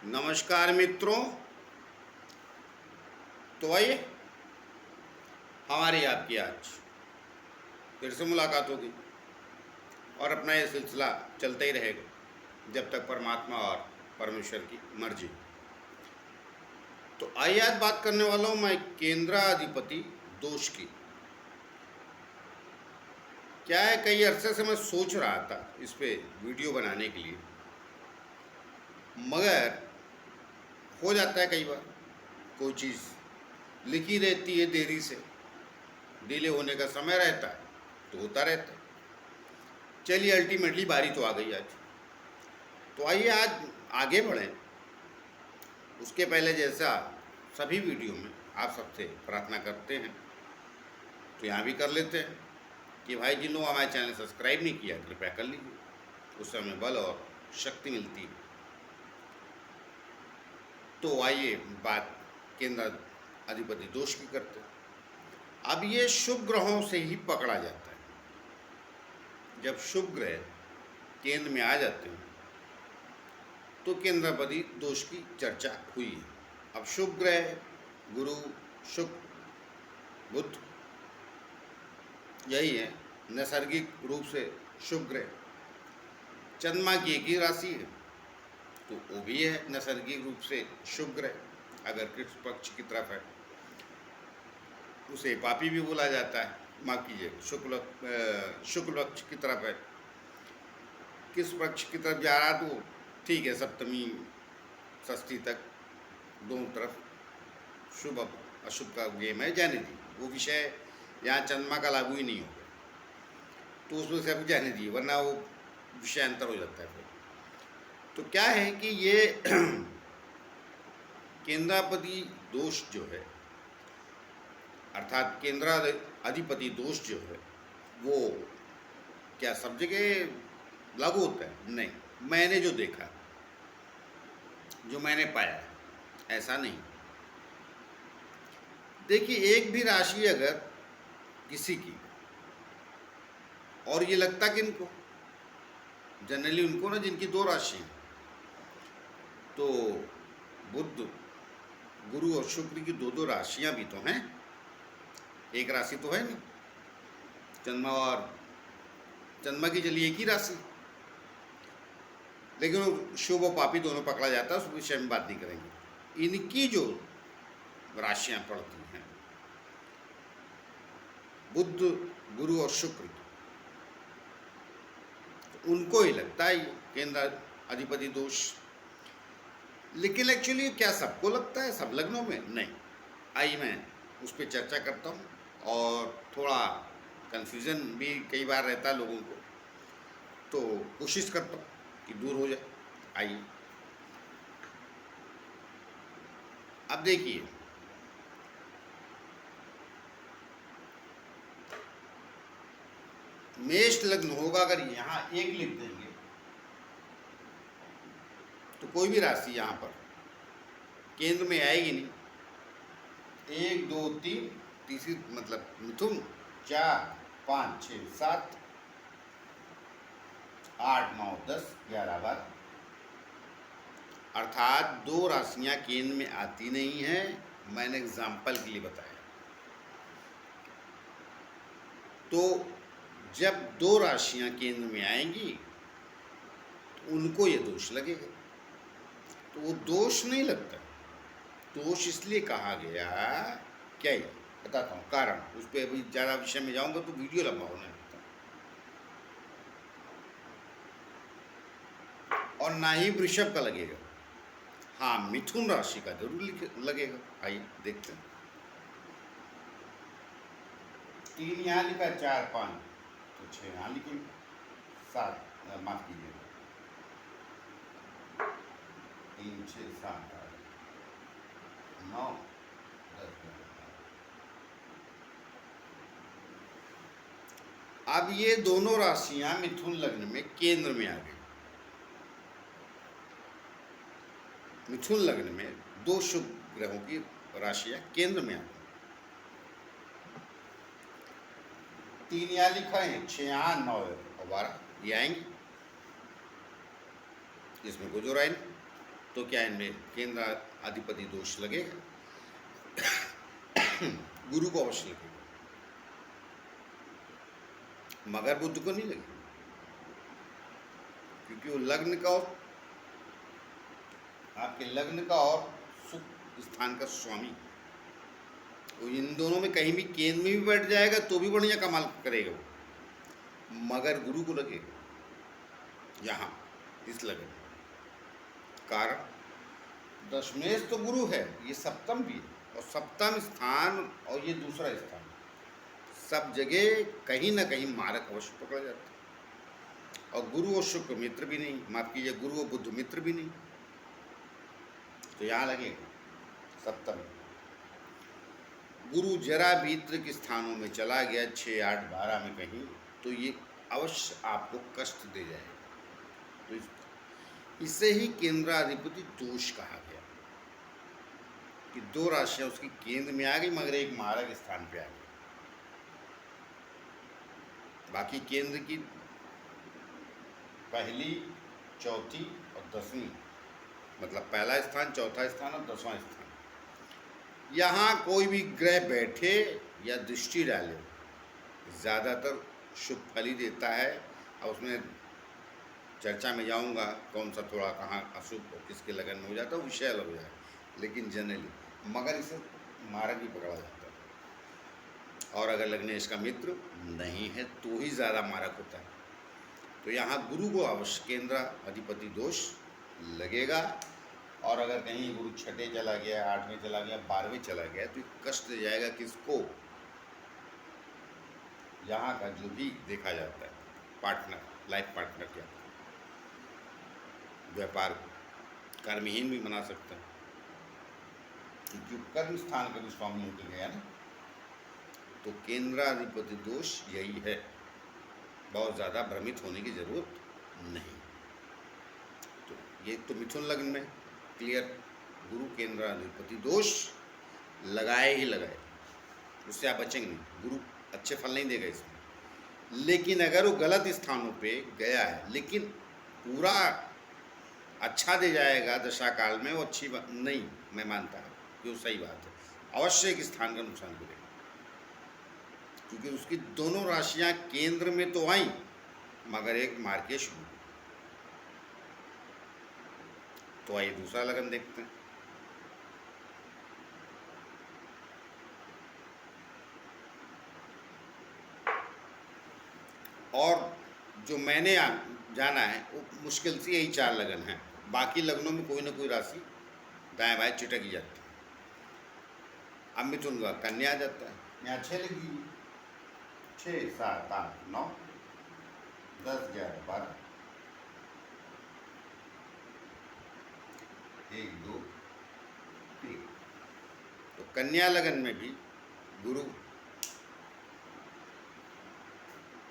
नमस्कार मित्रों। तो आइए हमारी आपकी आज फिर से मुलाकात होगी और अपना ये सिलसिला चलता ही रहेगा जब तक परमात्मा और परमेश्वर की मर्जी। तो आइए आज बात करने वाला हूँ मैं केंद्राधिपति दोष की। क्या है, कई अरसे से मैं सोच रहा था इस पे वीडियो बनाने के लिए, मगर हो जाता है कई बार कोई चीज़ लिखी रहती है, देरी से डिले होने का समय रहता है तो होता रहता है। चलिए अल्टीमेटली बारी तो आ गई आज। तो आइए आज आगे बढ़ें। उसके पहले जैसा सभी वीडियो में आप सबसे प्रार्थना करते हैं तो यहाँ भी कर लेते हैं कि भाई जिन लोगों हमारे चैनल सब्सक्राइब नहीं किया कृपया कर लीजिए, उससे हमें बल और शक्ति मिलती है। तो आइए बात केंद्र अधिपति दोष की करते हैं। अब ये शुभ ग्रहों से ही पकड़ा जाता है। जब शुभ ग्रह केंद्र में आ जाते हैं तो केंद्राधिपति दोष की चर्चा हुई है। अब शुभ ग्रह गुरु, शुक्र, बुध, यही है नैसर्गिक रूप से शुभ ग्रह। चंद्रमा की एक ही राशि है तो वो भी है नैसर्गिक रूप से शुभ ग्रह। अगर कृष्ण पक्ष की तरफ है उसे पापी भी बोला जाता है, माफ कीजिए शुक्ल पक्ष की तरफ है। किस पक्ष की तरफ जा रहा तो ठीक है, सप्तमी षष्ठी तक दोनों तरफ शुभ अशुभ का गेम है, जाने दी। वो विषय यहाँ चंद्रमा का लागू ही नहीं होगा तो उसमें से अब जाने दिए, वरना वो विषय अंतर हो जाता है फिर। तो क्या है कि ये केंद्राधिपति दोष जो है, अर्थात केंद्राधिपति दोष जो है वो क्या सब जगह लागू होता है? नहीं, मैंने जो देखा, जो मैंने पाया, ऐसा नहीं। देखिए, एक भी राशि अगर किसी की, और ये लगता कि इनको जनरली उनको ना जिनकी दो राशि हैं, तो बुध, गुरु और शुक्र की दो दो राशियां भी तो हैं, एक राशि तो है नहीं। चंद्रमा की चलिए एक ही राशि, लेकिन वो शुभ और पापी दोनों पकड़ा जाता है, उस विषय में बात नहीं करेंगे। इनकी जो राशियां पड़ती हैं बुध, गुरु और शुक्र, तो उनको ही लगता है केंद्र अधिपति दोष। लेकिन एक्चुअली क्या सबको लगता है सब लग्नों में? नहीं। आइए मैं उस पर चर्चा करता हूँ, और थोड़ा कन्फ्यूज़न भी कई बार रहता है लोगों को, तो कोशिश करता हूँ कि दूर हो जाए। आइए अब देखिए, मेष लग्न होगा, अगर यहाँ एक लिख देंगे तो कोई भी राशि यहाँ पर केंद्र में आएगी नहीं। 1 2 3 तीसरी मतलब मिथुन, 4 5 6 7 8 9 10 11 12, अर्थात दो राशियां केंद्र में आती नहीं हैं। मैंने एग्जाम्पल के लिए बताया। तो जब दो राशियां केंद्र में आएंगी तो उनको ये दोष लगेगा। तो वो दोष नहीं लगता, दोष इसलिए कहा गया, क्या ही बताता हूँ कारण। उस पर अभी ज़्यादा विषय में जाऊंगा तो वीडियो लंबा होने लगता, और ना ही वृषभ का लगेगा। हाँ, मिथुन राशि का जरूर लगेगा। आइए देखते हैं। 3 यहाँ लिखा, 4 5 तो 6 यहाँ लिखेंगे, 7 माफ कीजिएगा 3 6 7 8 9 10 अब ये दोनों राशियां मिथुन लग्न में केंद्र में आ गई। मिथुन लग्न में दो शुभ ग्रहों की राशियां केंद्र में आ गई। 3 यहाँ लिखा है, 6 यहाँ 9 और 12 ये आएंगे, इसमें कोई जोराई नहीं। तो क्या इनमें केंद्र अधिपति दोष लगेगा? गुरु को अवश्य लगेगा, मगर बुद्ध को नहीं लगेगा, क्योंकि वो लग्न का और आपके लग्न का और सुख स्थान का स्वामी, वो इन दोनों में कहीं भी केंद्र में भी बैठ जाएगा तो भी बढ़िया कमाल करेगा वो, मगर गुरु को लगेगा यहाँ इस लगन। कारण दशमेश तो गुरु है, ये सप्तम भी है, और सप्तम स्थान और ये दूसरा स्थान, सब जगह कहीं ना कहीं मारक अवश्य पकड़ा जाता है। और गुरु और शुक्र मित्र भी नहीं, माफ कीजिए, गुरु और बुद्ध मित्र भी नहीं, तो यहाँ लगेगा सप्तम। गुरु जरा भीतर के स्थानों में चला गया 6, 8, 12 में कहीं, तो ये अवश्य आपको कष्ट दे जाएगा। तो इसे ही केंद्राधिपति दोष कहा गया कि 2 राशियां उसकी केंद्र में आ गई मगर एक मारक स्थान पे आ गई। बाकी केंद्र की पहली, चौथी और 10वीं, मतलब पहला स्थान, चौथा स्थान और 10वां स्थान, यहाँ कोई भी ग्रह बैठे या दृष्टि डाले ज़्यादातर शुभ फल ही देता है। और उसमें चर्चा में जाऊंगा कौन सा थोड़ा कहाँ अशुभ और किसके लगन में हो जाता है, विषय अलग हो जाए, लेकिन जनरली मगर इसे मारक भी पकड़ा जाता है। और अगर लग्नेश का मित्र नहीं है तो ही ज़्यादा मारक होता है। तो यहाँ गुरु को अवश्य केंद्र अधिपति दोष लगेगा। और अगर कहीं गुरु 6ठे चला गया, 8वें चला गया, 12वें चला गया, तो कष्ट दे जाएगा किसको? यहाँ का जो भी देखा जाता है पार्टनर, लाइफ पार्टनर, क्या व्यापार कर्महीन भी बना सकता है, क्योंकि कर्म स्थान का भी स्वामी होकर गया ना। तो केंद्राधिपति दोष यही है, बहुत ज़्यादा भ्रमित होने की जरूरत नहीं। तो ये तो मिथुन लग्न में क्लियर, गुरु केंद्राधिपति दोष लगाए ही लगाए, उससे आप बचेंगे नहीं, गुरु अच्छे फल नहीं देगा इसमें। लेकिन अगर वो गलत स्थानों पे गया है, लेकिन पूरा अच्छा दे जाएगा दशा काल में, वो अच्छी बात नहीं, मैं मानता हूँ कि वो सही बात है, अवश्य एक स्थान का नुकसान करेगा, क्योंकि उसकी दोनों राशियां केंद्र में तो आई मगर एक मार्केश हुई। तो आइए दूसरा लगन देखते हैं। और जो मैंने जाना है वो मुश्किल से यही 4 लगन हैं, बाकी लगनों में कोई ना कोई राशि दाएं बाएं चिटक जाती है। अब मिथुन का कन्या आ जाता है, यहाँ 6 लगी, 6, 7, 8, 9, 10, 11, 12, 1, 2, 3। तो कन्या लगन में भी गुरु,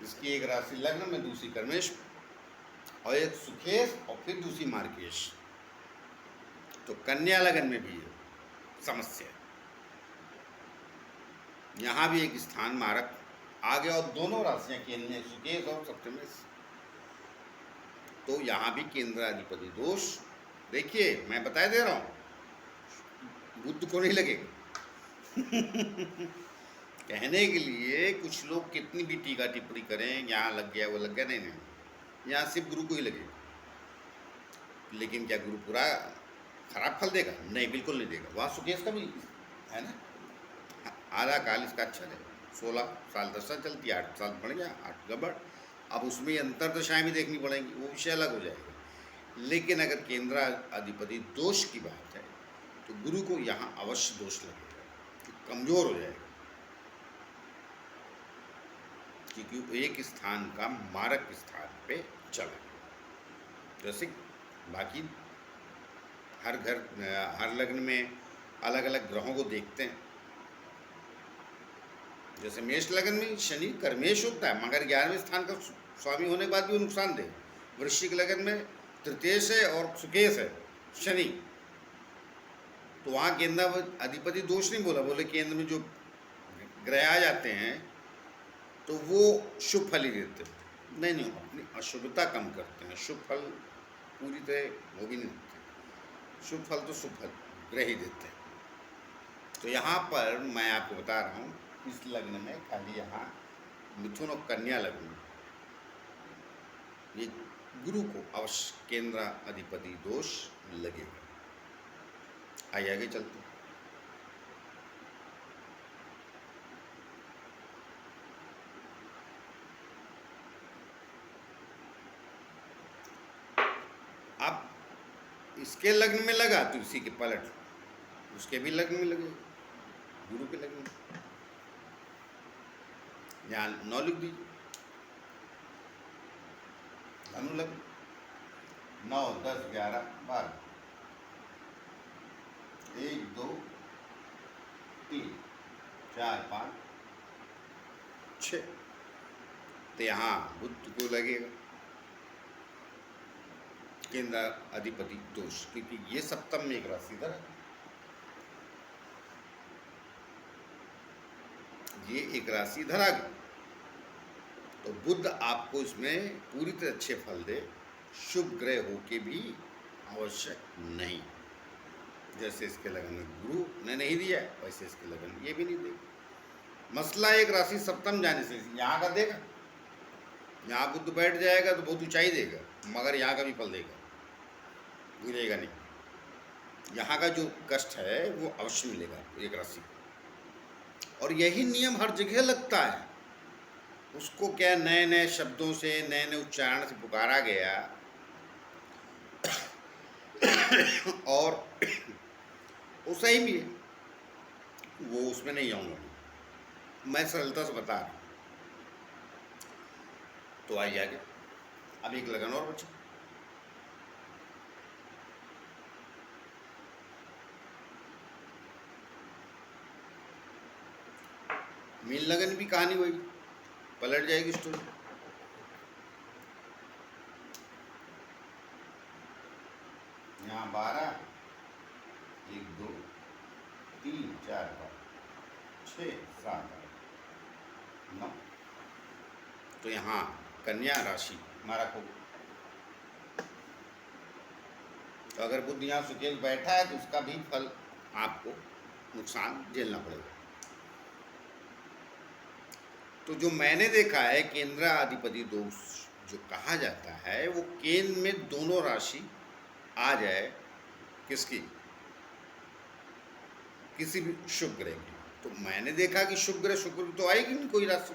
इसकी एक राशि लग्न में, दूसरी कर्मेश और एक सुखेश और फिर दूसरी मार्केश। तो कन्या लगन में भी समस्या, यहाँ भी एक स्थान मारक आ गया और दोनों राशियां केंद्र, सुकेश और सप्तमेश। तो यहाँ भी केंद्राधिपति दोष, देखिए मैं बता दे रहा हूँ, बुद्ध को नहीं लगेगा। कहने के लिए कुछ लोग कितनी भी टीका टिप्पणी करें, यहाँ लग गया वो लग गया, नहीं, यहाँ सिर्फ गुरु को ही लगेगा। लेकिन क्या गुरु पूरा खराब फल देगा? नहीं, बिल्कुल नहीं देगा। वहाँ सुकेश का भी है ना, आधा काल इसका अच्छा है, 16 साल दशा चलती है, 8 साल बढ़ गया, 8 गड़बड़, अब उसमें अंतर दशाएँ भी देखनी पड़ेंगी, वो विषय अलग हो जाएगा। लेकिन अगर केंद्र अधिपति दोष की बात है तो गुरु को यहाँ अवश्य दोष लगेगा, कमजोर हो जाएगा, क्योंकि एक स्थान का मारक स्थान पे चला। जैसे बाकी हर घर, हर लग्न में अलग अलग ग्रहों को देखते हैं। जैसे मेष लगन में शनि कर्मेश होता है मगर 11वें स्थान का स्वामी होने के बाद भी वो नुकसान दे। वृश्चिक लगन में तृतीयेश है और सुकेश है शनि, तो वहाँ केंद्र अधिपति दोष नहीं बोला, बोले केंद्र में जो ग्रह आ जाते हैं तो वो शुभ फल ही देते हैं। नहीं, अपनी अशुभता कम करते हैं, शुभ फल पूरी तरह वो भी नहीं देते। शुभ फल तो शुभ फल ग्रह ही देते हैं। तो यहाँ पर मैं आपको बता रहा हूँ, इस लग्न में खाली यहाँ मिथुन और कन्या लग्न में ये गुरु को अवश्य केंद्र अधिपति दोष लगेगा। आइए आगे चलते हैं। अब इसके लग्न में लगा तो इसी के पलट उसके भी लग्न में लगे, गुरु के लग्न में। यहाँ 9 लिख दीजिए, धनु लग्न 9, 10, 11, 12, 1, 2, 3, 4, 5, 6। तो यहाँ बुध को लगेगा केंद्र अधिपति दोष, क्योंकि ये सप्तम में एक राशिधर है, ये एक राशिधर आ गया। तो बुध आपको इसमें पूरी तरह अच्छे फल दे, शुभ ग्रह हो के भी आवश्यक नहीं। जैसे इसके लगन में गुरु ने नहीं दिया है, वैसे इसके लगन में ये भी नहीं देगा। मसला एक राशि सप्तम जाने से यहाँ का देगा, यहाँ बुध बैठ जाएगा तो बहुत ऊंचाई देगा, मगर यहाँ का भी फल देगा, गिरेगा नहीं। यहाँ का जो कष्ट है वो अवश्य मिलेगा एक राशि को। और यही नियम हर जगह लगता है। उसको क्या नए नए शब्दों से, नए नए उच्चारण से पुकारा गया और वो सही भी है, वो उसमें नहीं आऊँगा, मैं सरलता से बता रहा हूँ। तो आइए आगे, अब एक लगन और बचा। मीन लगन भी कहानी वही, पलट जाएगी स्टोरी। यहाँ 12, 1, 2, 3, 4, 5, 6, 7, 8, 9। तो यहाँ कन्या राशि मारा को, तो अगर बुध यहाँ सुकेल बैठा है तो उसका भी फल आपको नुकसान झेलना पड़ेगा। तो जो मैंने देखा है केंद्र अधिपति दोष जो कहा जाता है, वो केंद्र में दोनों राशि आ जाए किसकी, किसी भी शुभ ग्रह की। तो मैंने देखा कि शुभ ग्रह शुक्र तो आएगी नहीं कोई राशि।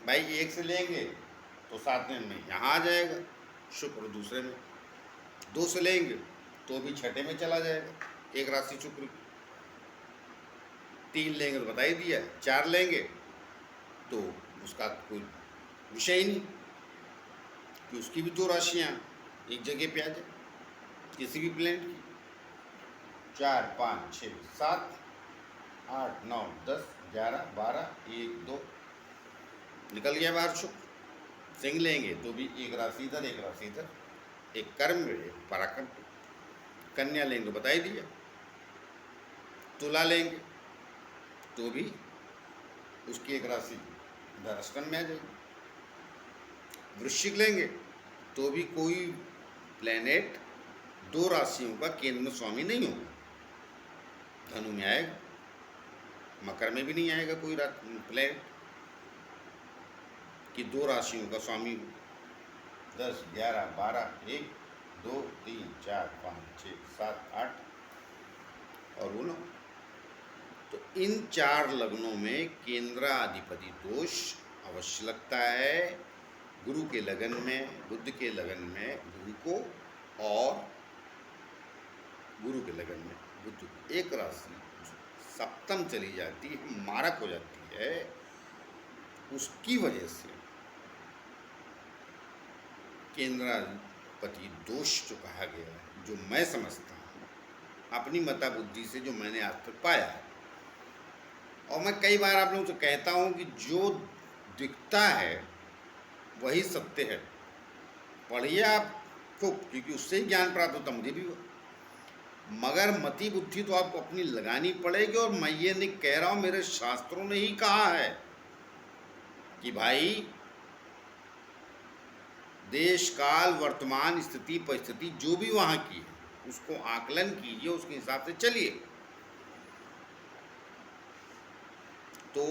भाई एक से लेंगे तो 7वें में यहाँ आ जाएगा शुक्र, दूसरे में 2 से लेंगे तो भी 6ठे में चला जाएगा एक राशि शुक्र की। 3 लेंगे तो बता ही दिया, 4 लेंगे तो उसका कोई विषय ही नहीं कि उसकी भी 2 राशियाँ एक जगह पे आ जाए किसी भी प्लेनेट की। 4, 5, 6, 7, 8, 9, 10, 11, 12, 1, 2 निकल गया बाहर शुक्र। सिंह लेंगे तो भी एक राशि इधर, एक राशि इधर, एक कर्म में एक पराक्रम। कन्या लेंगे तो बता ही दिया। तुला लेंगे तो भी उसकी एक राशि इधर अष्टम में आ जाएगी। वृश्चिक लेंगे तो भी कोई प्लेनेट 2 राशियों का केंद्र में स्वामी नहीं होगा। धनु में आएगा, मकर में भी नहीं आएगा कोई प्लेनेट कि 2 राशियों का स्वामी हो। 10, 11, 12, 1, 2, 3, 4, 5, 6, 7, 8 और 9। तो इन 4 लग्नों में केंद्राधिपति दोष अवश्य लगता है। गुरु के लगन में, बुध के लगन में गुरु को, और गुरु के लगन में बुध को एक राशि सप्तम चली जाती है, मारक हो जाती है। उसकी वजह से केंद्राधिपति दोष जो कहा गया है, जो मैं समझता हूँ अपनी मता बुद्धि से, जो मैंने आज तक पाया है, और मैं कई बार आप लोगों से कहता हूँ कि जो दिखता है वही सत्य है। पढ़िए आप खूब, क्योंकि उससे ही ज्ञान प्राप्त होता, मुझे भी हुआ। मगर मति बुद्धि तो आपको अपनी लगानी पड़ेगी। और मैं ये नहीं कह रहा हूँ, मेरे शास्त्रों ने ही कहा है कि भाई देश काल वर्तमान स्थिति परिस्थिति जो भी वहाँ की है उसको आकलन कीजिए, उसके हिसाब से चलिए। तो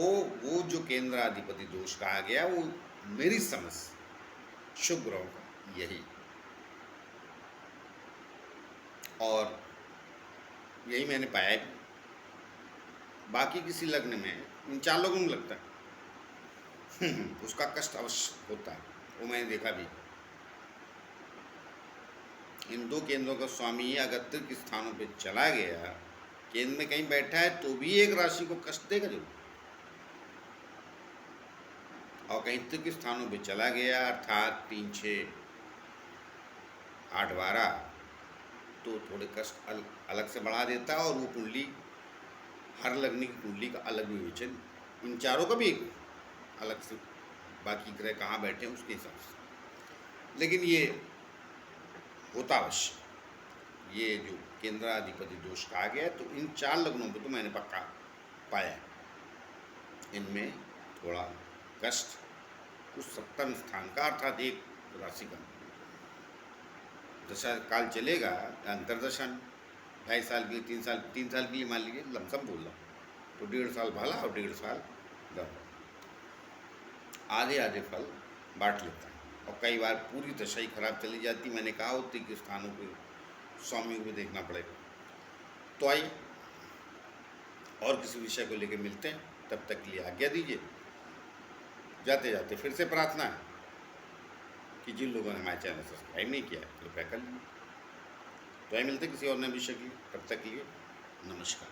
वो जो केंद्राधिपति दोष कहा गया वो मेरी समझ शुभ ग्रहों का यही, और यही मैंने पाया भी। बाकी किसी लग्न में इन 4 लोगों में लगता है उसका कष्ट अवश्य होता है, वो मैंने देखा भी। इन 2 केंद्रों का स्वामी अगर तीर्थ स्थानों पे चला गया, केंद्र में कहीं बैठा है तो भी एक राशि को कष्ट देगा जरूर, और कहीं तीर्थ स्थानों पे चला गया अर्थात 3, 6, 8, 12 तो थोड़े कष्ट अलग से बढ़ा देता है। और वो कुंडली, हर लग्न की कुंडली का अलग विवेचन, इन 4 का भी अलग से, बाकी ग्रह कहाँ बैठे हैं उसके हिसाब से। लेकिन ये होता अवश्य, ये जो केंद्राधिपति दोष कहा गया तो इन 4 लग्नों को तो मैंने पक्का पाया है, इनमें थोड़ा कष्ट उस 7वें स्थान का अर्थात एक राशि का दशा काल चलेगा, अंतरदशा 2.5 साल के लिए, 3 साल के लिए मान लीजिए, लमसम बोल रहा तो 1.5 साल भला और 1.5 साल दर, आधे फल बांट लेता है। और कई बार पूरी दशा ही खराब चली जाती, मैंने कहा होती कि स्थानों के स्वामी को भी देखना पड़ेगा। तो आइए और किसी विषय को लेकर मिलते हैं, तब तक के लिए आज्ञा दीजिए। जाते जाते फिर से प्रार्थना है कि जिन लोगों ने हमारे चैनल सब्सक्राइब नहीं किया है कृपया कर लीजिए। तो आइए मिलते किसी और नए विषय की, तब तक के लिए नमस्कार।